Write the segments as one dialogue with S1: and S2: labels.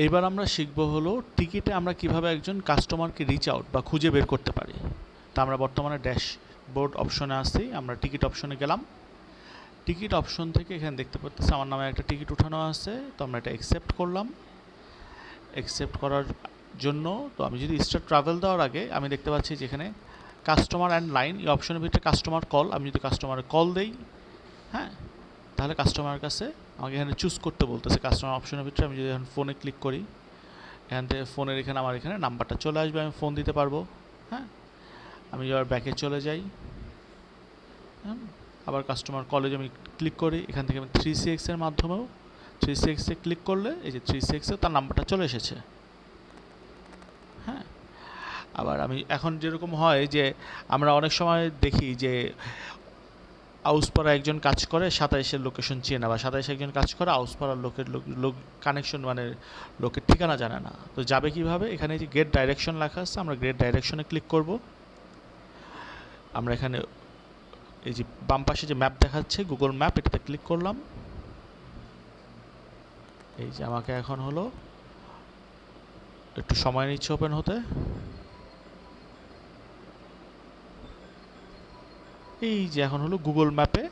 S1: এইবার আমরা শিখব হলো টিকিটে আমরা কিভাবে একজন কাস্টমারকে রিচ আউট বা খুঁজে বের করতে পারি। তা আমরা বর্তমানে ড্যাশবোর্ড অপশনে আসছি, আমরা টিকিট অপশনে গেলাম। টিকিট অপশন থেকে এখানে দেখতে পাচ্ছি আমার নামে একটা টিকিট উঠানো আছে, তো আমরা এটা অ্যাকসেপ্ট করলাম। অ্যাকসেপ্ট করার জন্য তো আমি যদি স্টার্ট ট্রাভেল দেওয়ার আগে আমি দেখতে পাচ্ছি যেখানে কাস্টমার অ্যান্ড লাইন এই অপশনের ভিতরে কাস্টমার কল, আমি যদি কাস্টমারের কল দেই, হ্যাঁ, তাহলে কাস্টমারের কাছে আমাকে এখানে চুজ করতে বলতেছে। কাস্টমার অপশনের ভিতরে আমি যদি এখন ফোনে ক্লিক করি, এখান থেকে ফোনের এখানে আমার এখানে নাম্বারটা চলে আসবে, আমি ফোন দিতে পারবো। হ্যাঁ, আমি এবার ব্যাকে চলে যাই, হ্যাঁ, আবার কাস্টমার কলে আমি ক্লিক করি, এখান থেকে আমি 3CX এর মাধ্যমেও 3CX এ ক্লিক করলে এই যে 3CX এ তার নাম্বারটা চলে এসেছে। হ্যাঁ, আবার আমি এখন যেরকম হয় যে আমরা অনেক সময় দেখি যে আউসপাড়া একজন কাজ করে 27-এর লোকেশন চেনে, বা 27-এ একজন কাজ করে আউসপাড়ার লোক কানেকশন মানে লোকের ঠিকানা জানে না, তো যাবে কিভাবে? এখানে যে গেট ডাইরেকশন লেখা আছে, আমরা গেট ডাইরেকশনে ক্লিক করব। আমরা এখানে এই যে বাম পাশে যে ম্যাপ দেখাচ্ছে গুগল ম্যাপ, এটাতে ক্লিক করলাম। এই যে আমাকে এখন হলো একটু সময় নিচ্ছে ওপেন হতে। এই যে এখন হলো গুগল ম্যাপে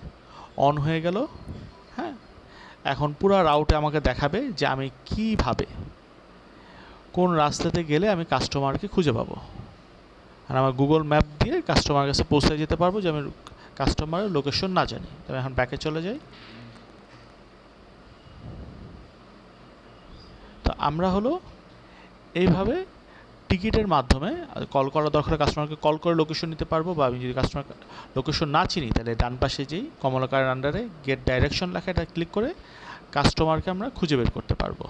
S1: অন হয়ে গেল। হ্যাঁ, এখন পুরো রাউটে আমাকে দেখাবে যে আমি কিভাবে কোন রাস্তাতে গেলে আমি কাস্টমারকে খুঁজে পাবো, আর আমার গুগল ম্যাপ দিয়ে কাস্টমারের কাছে পৌঁছে যেতে পারবো যে আমি কাস্টমারের লোকেশন না জানি। তবে এখন ব্যাকে চলে যাই। তো আমরা হলো এইভাবে টিকিটের মাধ্যমে কল করা দরকার কাস্টমারকে কল করে লোকেশন নিতে পারবো, বা আমি যদি কাস্টমার লোকেশন না চিনি তাহলে ডান পাশে যেই কমলাকারের আন্ডারে গেট ডাইরেকশন লেখা, এটা ক্লিক করে কাস্টমারকে আমরা খুঁজে বের করতে পারবো।